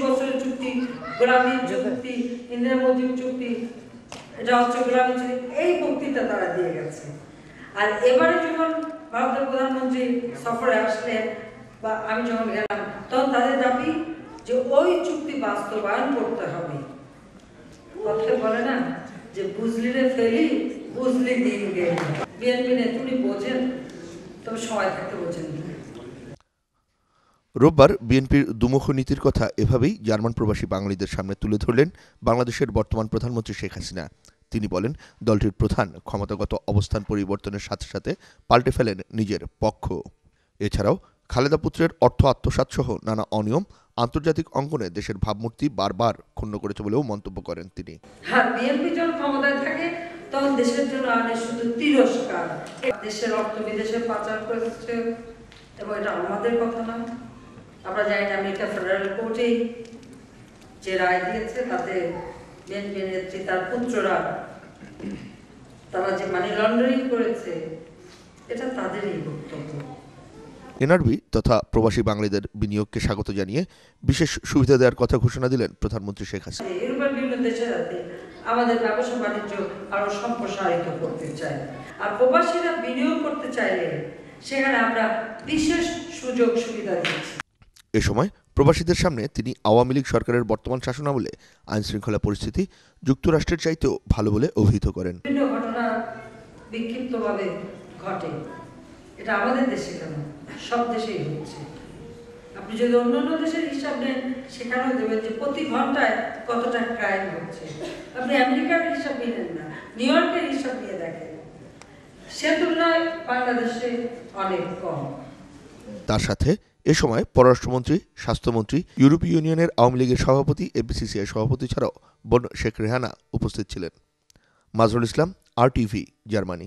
বছরের চুক্তি, গোলামী চুক্তি, ইন্দিরা মজিব চুক্তি, এটা হচ্ছে গোলামী চুক্তি, এই বক্তৃতা তারা দিয়ে গেছে। আর এবারে যখন ভারতের প্রধানমন্ত্রী সফরে আসলেন বা আমি যখন গেলাম, তখন তাদের দাবি যে ওই চুক্তি বাস্তবায়ন করতে হবে। কথা বলে না যে বুঝলি রে ফেলি, বুঝলি দিন গেল। বিএনপি নেত্রী বোঝেন, তবে সময় থাকতে বোঝেন। রোববার বিএনপির দুমুখ নীতির কথা এভাবেই জার্মান প্রবাসী বাঙালিদের সামনে তুলে ধরলেন বাংলাদেশের বর্তমান প্রধানমন্ত্রী শেখ হাসিনা। তিনি বলেন, দলটির প্রধান ক্ষমতাগত অবস্থান পরিবর্তনের সাথে সাথে পাল্টে ফেলেন নিজের পক্ষ। এছাড়াও খালেদা পুত্রের অর্থ আত্মসাৎ সহ নানা অনিয়ম আন্তর্জাতিক অঙ্গনে দেশের ভাবমূর্তি বারবার ক্ষুণ্ণ করেছে বলেও মন্তব্য করেন তিনি। হ্যাঁ, বিএনপি যখন ক্ষমতায় থাকে তখন দেশের জন্য আনে শুধু তিরস্কার, দেশের অর্থ বিদেশে পাচার করেছে, এবং এটা আমাদের কথা না। আমরা জানি না আমেরিকা ফেডারেল কোর্টেই যে রায় দিয়েছে তাতে বিএনপি নেত্রী তার পুত্ররা তারা যে মানি লন্ডারিং করেছে, এটা তাদেরই বক্তব্য। এনআরবি তথা প্রবাসী বাঙালিদের বিনিয়োগকে স্বাগত জানিয়ে বিশেষ সুবিধা দেওয়ার কথা ঘোষণা দিলেন প্রধানমন্ত্রী শেখ হাসিনা। ইউরোপের বিভিন্ন দেশের সাথে আমাদের ব্যবসা বাণিজ্য আরো সম্প্রসারিত করতে চাই, আর প্রবাসীরা বিনিয়োগ করতে চাইলে সেখানে আমরা বিশেষ সুযোগ সুবিধা দিচ্ছি। এ সময় প্রবাসীদের সামনে তিনি আওয়ামী লীগ সরকারের বর্তমান শাসনামলে আইন শৃঙ্খলা পরিস্থিতি যুক্তরাষ্ট্রের চাইতেও ভালো বলে অভিহিত করেন। বিভিন্ন ঘটনা বিক্ষিপ্তভাবে ঘটে, এটা আমাদের দেশে কেন, সব দেশেই হচ্ছে। আপনি যদি অন্যান্য দেশের হিসাব নেন, সেখানেও দেবেন যে প্রতি ঘন্টায় কতটা ক্রাইম হচ্ছে। আপনি আমেরিকার হিসাব নিলেন না, নিউ ইয়র্কের হিসাব নিয়ে দেখেন, সে তুলনায় বাংলাদেশে অনেক কম। তার সাথে এ সময় পররাষ্ট্রমন্ত্রী, স্বাস্থ্যমন্ত্রী, ইউরোপীয় ইউনিয়নের আওয়ামী লীগের সভাপতি, এফবিসিসিআই সভাপতি ছাড়াও বোন শেখ রেহানা উপস্থিত ছিলেন। মাজরুল ইসলাম, RTV, জার্মানি।